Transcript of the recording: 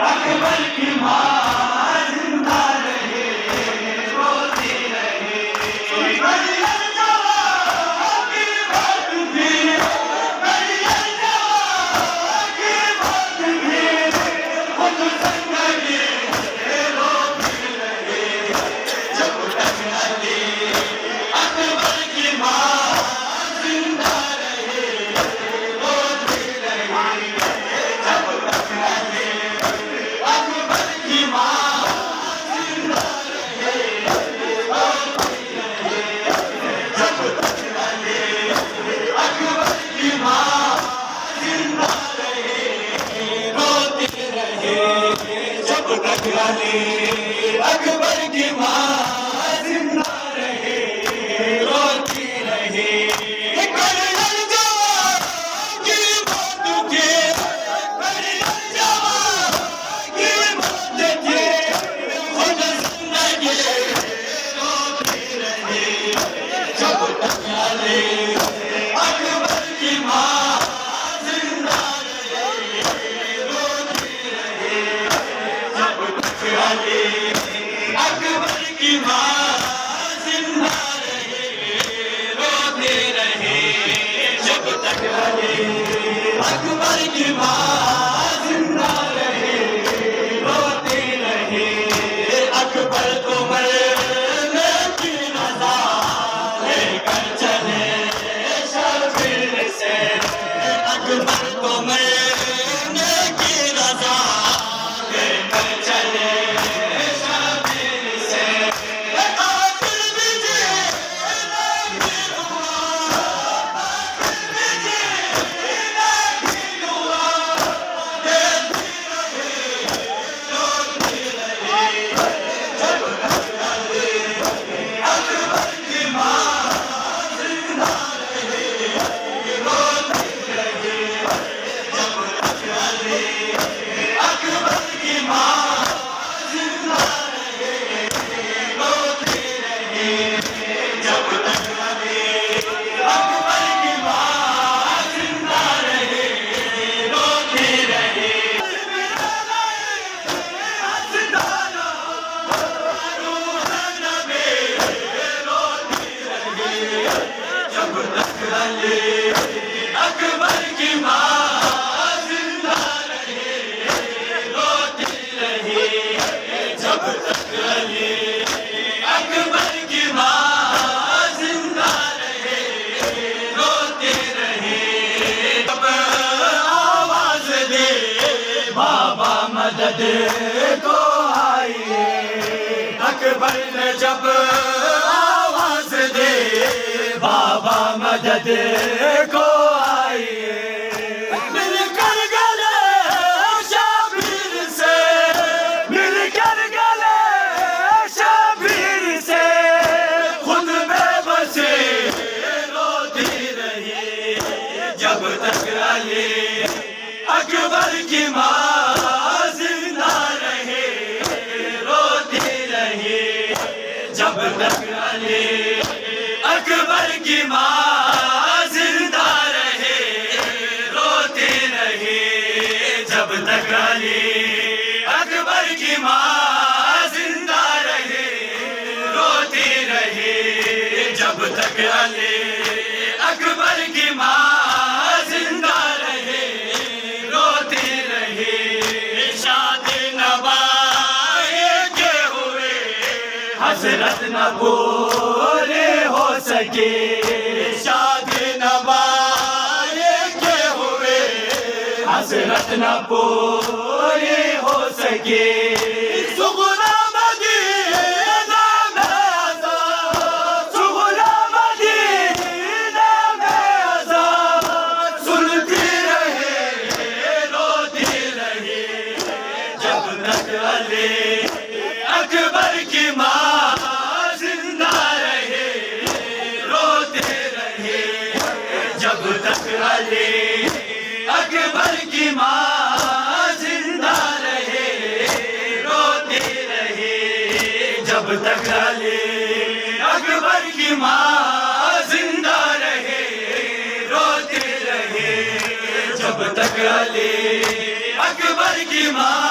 अकबर की माँ जिंदा रहे, रोती रहे। मरियम जवां की बात थी, मरियम जवां की बात थी, खुद जिंदगी रोती रहे। जब तक अली अकबर की माँ जिंदा रहे, रोती रहे। जब तक अली अकबर की माँ जिंदा रहे, रोती रहे। जब तक अली अकबर की माँ जिंदा रहे, रोती रहे। जब तक अली अकबर की माँ जिंदा रहे, रोती रहे। मरियम जवां की बात थी, मरियम जवां की बात थी, खुद जिंदगी रोती रहे। जब तक अली अकबर की माँ जिंदा रहे, रोती रहे। जब तक अली अकबर की माँ जिंदा रहे, रोते रहे। जब तक अली अकबर की माँ जिंदा रहे, रोते रहे। अकबर को मरने की रज़ा लेकर चले शबीर से, अकबर को मरने की रज़ा लेकर चले शबीर से। कातिल भी जीना की दुआ, कातिल भी जीना की दुआ देती रहे, रोती रहे। जब तक अली अकबर की माँ जिंदा रहे, रोती रहे। जब तक अली अकबर की माँ जिंदा रहे, रोती रहे। जब तक अली अकबर की माँ जिंदा रहे, रोती रहे। हंसदाना रूहन में रोती रहे। जब तक अली अकबर की माँ जिंदा रहे, रोती रहे। जब तक अली अकबर की माँ जिंदा रहे, रोते रहे। जब आवाज दे बाबा मदद को आइए, अकबर ने जब आवाज दे बाबा मदद को आइए, मिलकर गले शबीर से, मिलकर गले शबीर से, खुद बेबसी रोती रही। जब तक अली अकबर की माँ जिंदा रहे, रोती रही। जब तक अली अकबर की माँ जिंदा रहे, रोती रहे। जब तक अली अकबर की माँ जिंदा रहे, रोती रहे। जब तक अली अकबर की माँ जिंदा रहे, रोती रहे। शादी नवाए हुए हसरत न पूरे हो सके, शादी नवाए हुए हसरत न पूरे हो सके। सुगुना मदीना में अज़ान, सुगुना मदीना में अज़ान सुनती रहे, रोती रहे। जब तक अली अकबर की माँ जिंदा रहे, रोते रहे। जब तक अली अकबर की माँ जिंदा रहे, रोते रहे। जब तक अली अकबर की माँ जिंदा रहे, रोते रहे। जब तक अली अकबर की माँ